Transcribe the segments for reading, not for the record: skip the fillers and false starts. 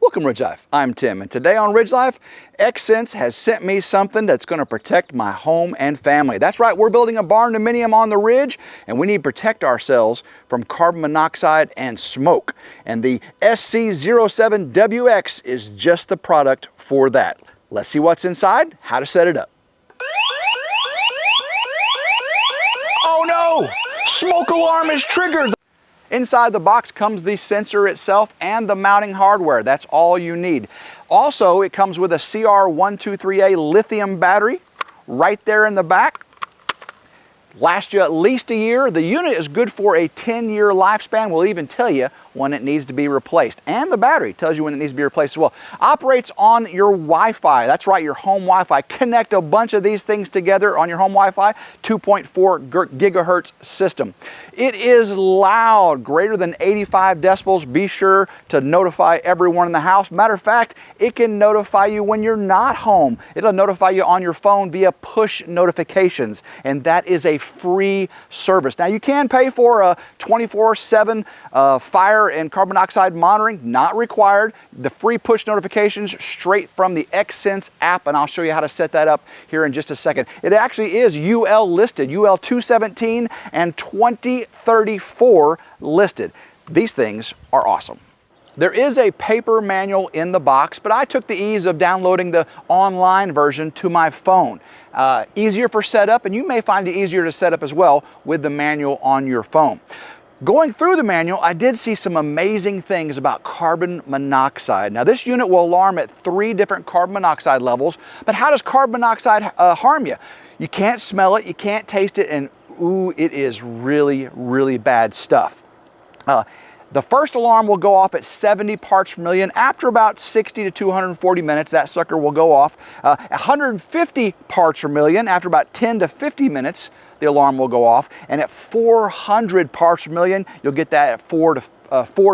Welcome RidgeLife, I'm Tim, and today on RidgeLife, XSense has sent me something that's going to protect my home and family. That's right, we're building a barn dominium on the ridge, and we need to protect ourselves from carbon monoxide and smoke. And the SC07-WX is just the product for that. Let's see what's inside, how to set it up. Oh no! Smoke alarm is triggered! Inside the box comes the sensor itself and the mounting hardware. That's all you need. Also, it comes with a CR123A lithium battery right there in the back. Lasts you at least a year. The unit is good for a 10-year lifespan. We'll even tell you when it needs to be replaced. And the battery tells you when it needs to be replaced as well. Operates on your Wi-Fi. That's right, your home Wi-Fi. Connect a bunch of these things together on your home Wi-Fi. 2.4 gigahertz system. It is loud, greater than 85 decibels. Be sure to notify everyone in the house. Matter of fact, it can notify you when you're not home. It'll notify you on your phone via push notifications. And that is a free service. Now you can pay for a 24/7 fire and carbon monoxide monitoring, not required. The free push notifications straight from the XSense app, and I'll show you how to set that up here in just a second. It actually is UL listed, UL 217 and 2034 listed. These things are awesome. There is a paper manual in the box, but I took the ease of downloading the online version to my phone. Easier for setup, and you may find it easier to set up as well with the manual on your phone. Going through the manual, I did see some amazing things about carbon monoxide. Now, this unit will alarm at 3 different carbon monoxide levels, but how does carbon monoxide harm you? You can't smell it, you can't taste it, and ooh, it is really, really bad stuff. The first alarm will go off at 70 parts per million. After about 60 to 240 minutes, that sucker will go off. 150 parts per million, after about 10 to 50 minutes, the alarm will go off. And at 400 parts per million, you'll get that at 4 to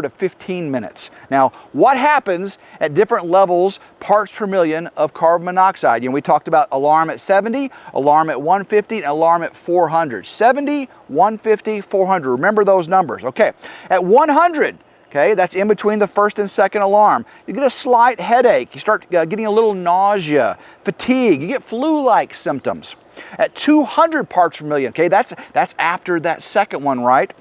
15 minutes. Now, what happens at different levels, parts per million of carbon monoxide? You know, we talked about alarm at 70, alarm at 150, and alarm at 400. 70, 150, 400. Remember those numbers. Okay, at 100, okay, that's in between the first and second alarm, you get a slight headache. You start getting a little nausea, fatigue. You get flu-like symptoms. At 200 parts per million, okay, that's after that second one, right?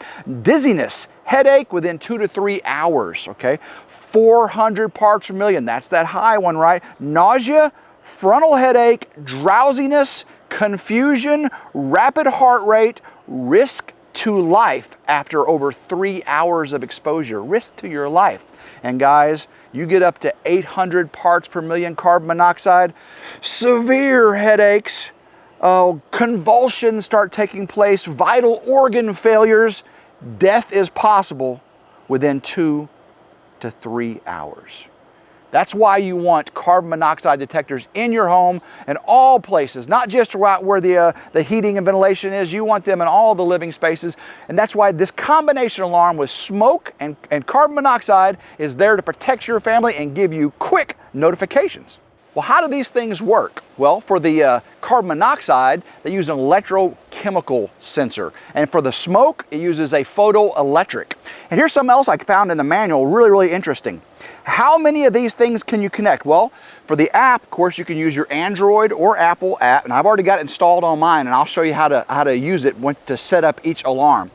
Dizziness, headache within 2 to 3 hours, okay? 400 parts per million, that's that high one, right? Nausea, frontal headache, drowsiness, confusion, rapid heart rate, risk to life after over 3 hours of exposure, risk to your life. And guys, you get up to 800 parts per million carbon monoxide, severe headaches, convulsions start taking place, vital organ failures, death is possible within 2 to 3 hours. That's why you want carbon monoxide detectors in your home and all places, not just right where the heating and ventilation is. You want them in all the living spaces. And that's why this combination alarm with smoke and carbon monoxide is there to protect your family and give you quick notifications. Well, how do these things work? Well, for the carbon monoxide, they use an electrochemical sensor. And for the smoke, it uses a photoelectric. And here's something else I found in the manual, really, really interesting. How many of these things can you connect? Well, for the app, of course, you can use your Android or Apple app, and I've already got it installed on mine, and I'll show you how to use it to set up each alarm.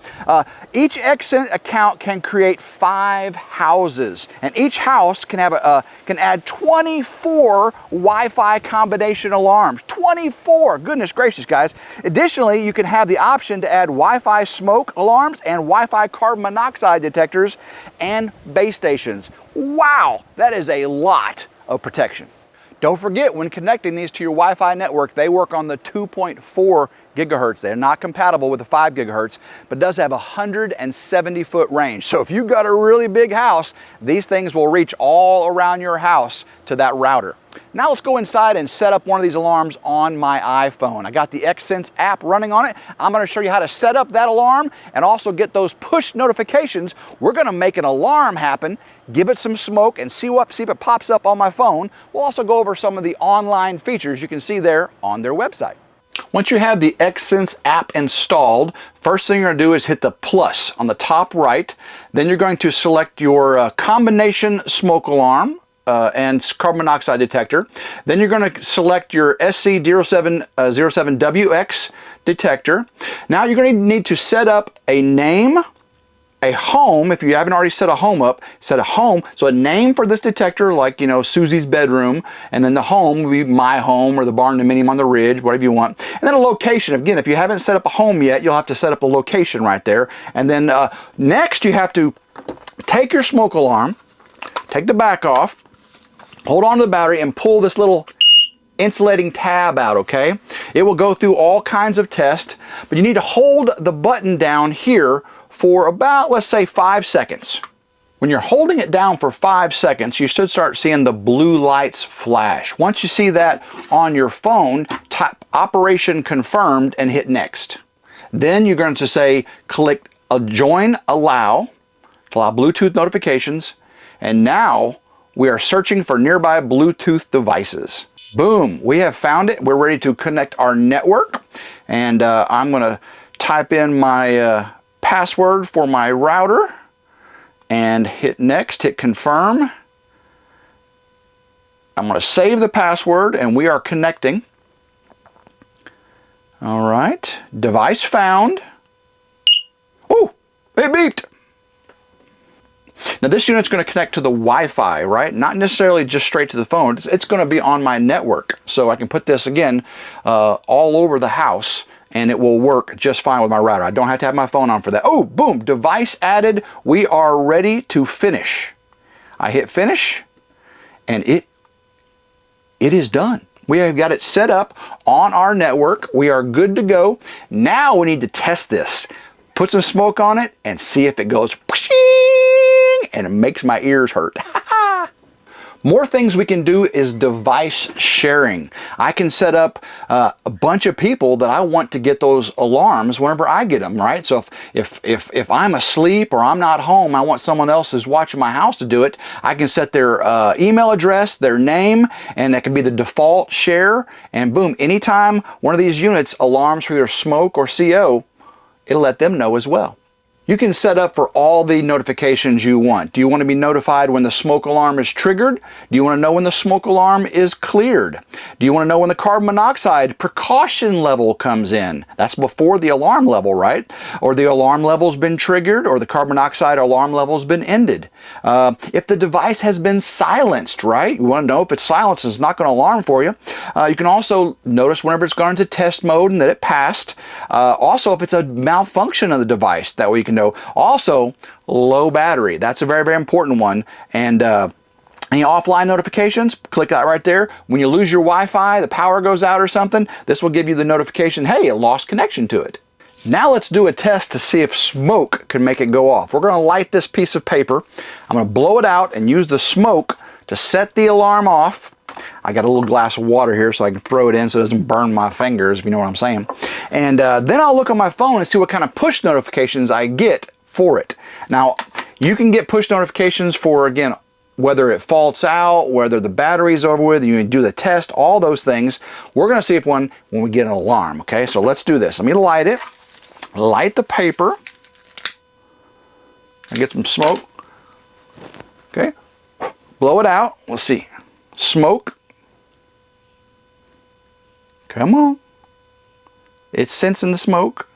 Each XSense account can create 5 houses, and each house can have can add 24 Wi-Fi combination alarms. 24! Goodness gracious, guys. Additionally, you can have the option to add Wi-Fi smoke alarms and Wi-Fi carbon monoxide detectors and base stations. Wow, that is a lot of protection. Don't forget, when connecting these to your Wi-Fi network, they work on the 2.4 gigahertz. They're not compatible with the 5 gigahertz, but does have a 170-foot range. So if you've got a really big house, these things will reach all around your house to that router. Now let's go inside and set up one of these alarms on my iPhone. I got the XSense app running on it. I'm going to show you how to set up that alarm and also get those push notifications. We're going to make an alarm happen, give it some smoke, and see if it pops up on my phone. We'll also go over some of the online features you can see there on their website. Once you have the XSense app installed, first thing you're going to do is hit the plus on the top right. Then you're going to select your combination smoke alarm and carbon monoxide detector. Then you're going to select your SC07-WX detector. Now you're going to need to set up a name, a home. If you haven't already set a home up, set a home. So a name for this detector, like, you know, Susie's bedroom, and then the home would be my home or the barn dominium on the ridge, whatever you want. And then a location. Again, if you haven't set up a home yet, you'll have to set up a location right there. And then next you have to take your smoke alarm, take the back off, hold on to the battery, and pull this little insulating tab out, okay? It will go through all kinds of tests, but you need to hold the button down here for about, let's say, 5 seconds. When you're holding it down for 5 seconds, you should start seeing the blue lights flash. Once you see that on your phone, tap Operation Confirmed and hit Next. Then you're going to say, click Join Allow to allow Bluetooth notifications, and now we are searching for nearby Bluetooth devices. Boom, we have found it. We're ready to connect our network, and I'm going to type in my password for my router and hit Next, hit Confirm. I'm going to save the password, and we are connecting. All right, device found. Oh, it beeped. Now this unit's going to connect to the Wi-Fi, right? Not necessarily just straight to the phone. It's going to be on my network. So I can put this again all over the house, and it will work just fine with my router. I don't have to have my phone on for that. Oh, boom, device added. We are ready to finish. I hit finish, and it is done. We have got it set up on our network. We are good to go. Now we need to test this. Put some smoke on it and see if it goes and it makes my ears hurt. More things we can do is device sharing. I can set up a bunch of people that I want to get those alarms whenever I get them, right? So if I'm asleep or I'm not home, I want someone else who's watching my house to do it, I can set their email address, their name, and that can be the default share, and boom, anytime one of these units alarms for either smoke or CO, it'll let them know as well. You can set up for all the notifications you want. Do you want to be notified when the smoke alarm is triggered? Do you want to know when the smoke alarm is cleared? Do you want to know when the carbon monoxide precaution level comes in? That's before the alarm level, right? Or the alarm level's been triggered, or the carbon monoxide alarm level's been ended. If the device has been silenced, right? You want to know if it's silenced, it's not going to alarm for you. You can also notice whenever it's gone into test mode and that it passed. Also, if it's a malfunction of the device, that way you can know. Also, low battery. That's a very, very important one. And any offline notifications, click that right there. When you lose your Wi-Fi, the power goes out or something, this will give you the notification, hey, it lost connection to it. Now let's do a test to see if smoke can make it go off. We're going to light this piece of paper. I'm going to blow it out and use the smoke to set the alarm off. I got a little glass of water here so I can throw it in so it doesn't burn my fingers, if you know what I'm saying. And then I'll look on my phone and see what kind of push notifications I get for it. Now, you can get push notifications for, again, whether it faults out, whether the battery's over with, you can do the test, all those things. We're going to see if when we get an alarm, okay? So let's do this. Let me light it. Light the paper. I get some smoke. Okay. Blow it out. Let's see. Smoke. Come on. It's sensing the smoke.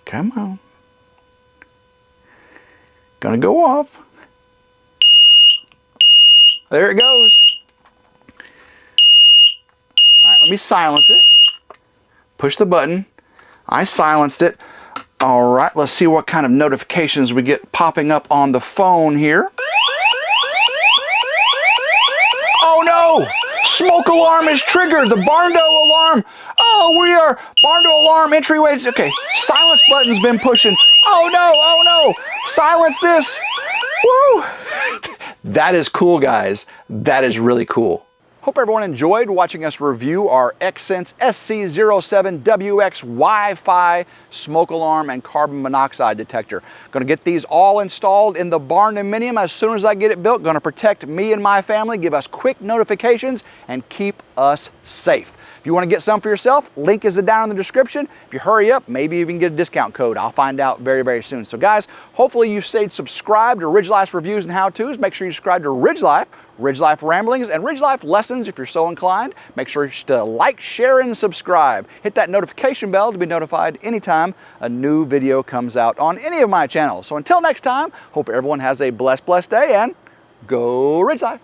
Come on. Gonna go off. There it goes. All right, let me silence it. Push the button. I silenced it. All right, let's see what kind of notifications we get popping up on the phone here. Oh no! Smoke alarm is triggered. The barn door alarm. Oh, we are barn door alarm entryways. Okay, silence button's been pushing. Oh no! Oh no! Silence this. Woo! That is cool, guys. That is really cool. Hope everyone enjoyed watching us review our Xsense SC07-WX Wi-Fi smoke alarm and carbon monoxide detector. Going to get these all installed in the barn dominium as soon as I get it built. Going to protect me and my family, give us quick notifications, and keep us safe. If you want to get some for yourself, link is down in the description. If you hurry up, maybe even get a discount code. I'll find out very, very soon. So guys, hopefully you stayed subscribed to RidgeLife Reviews and How-Tos. Make sure you subscribe to RidgeLife, RidgeLife Ramblings, and RidgeLife Lessons if you're so inclined. Make sure to like, share, and subscribe. Hit that notification bell to be notified anytime a new video comes out on any of my channels. So until next time, hope everyone has a blessed day, and go RidgeLife.